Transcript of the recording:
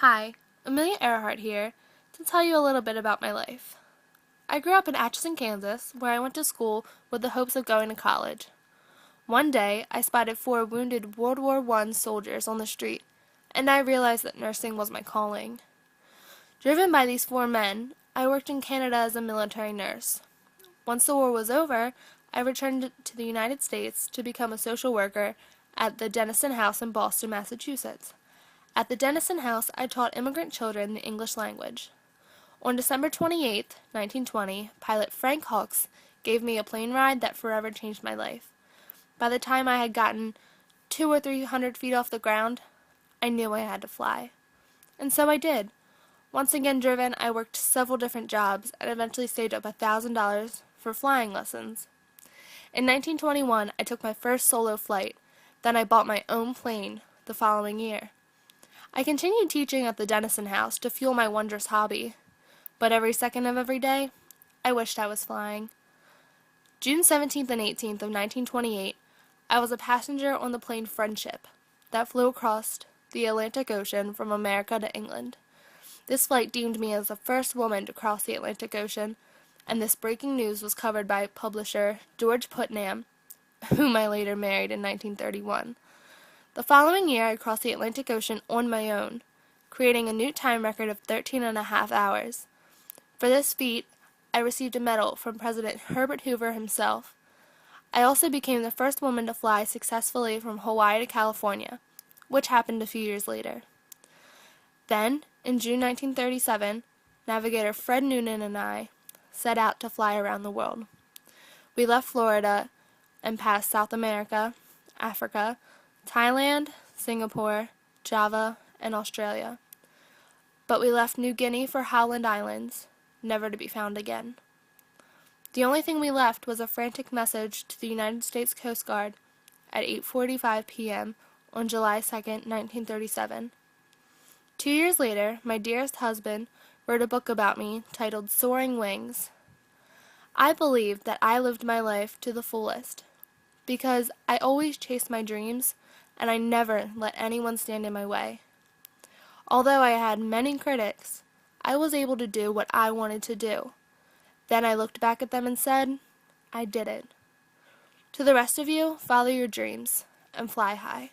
Hi, Amelia Earhart here to tell you a little bit about my life. I grew up in Atchison, Kansas, where I went to school with the hopes of going to college. One day, I spotted 4 wounded World War I soldiers on the street, and I realized that nursing was my calling. Driven by these 4 men, I worked in Canada as a military nurse. Once the war was over, I returned to the United States to become a social worker at the Dennison House in Boston, Massachusetts. At the Dennison House, I taught immigrant children the English language. On December 28, 1920, pilot Frank Hawks gave me a plane ride that forever changed my life. By the time I had gotten 200 or 300 feet off the ground, I knew I had to fly. And so I did. Once again driven, I worked several different jobs and eventually saved up $1,000 for flying lessons. In 1921, I took my first solo flight. Then I bought my own plane the following year. I continued teaching at the Dennison House to fuel my wondrous hobby, but every second of every day, I wished I was flying. June 17th and 18th of 1928, I was a passenger on the plane Friendship that flew across the Atlantic Ocean from America to England. This flight deemed me as the first woman to cross the Atlantic Ocean, and this breaking news was covered by publisher George Putnam, whom I later married in 1931. The following year, I crossed the Atlantic Ocean on my own, creating a new time record of 13 and a half hours. For this feat, I received a medal from President Herbert Hoover himself. I also became the first woman to fly successfully from Hawaii to California, which happened a few years later. Then, in June 1937, navigator Fred Noonan and I set out to fly around the world. We left Florida and passed South America, Africa, Thailand, Singapore, Java, and Australia. But we left New Guinea for Howland Islands, never to be found again. The only thing we left was a frantic message to the United States Coast Guard at 8:45 p.m. on July 2nd, 1937. 2 years later, my dearest husband wrote a book about me titled Soaring Wings. I believe that I lived my life to the fullest because I always chased my dreams and I never let anyone stand in my way. Although I had many critics, I was able to do what I wanted to do. Then I looked back at them and said, I did it. To the rest of you, follow your dreams and fly high.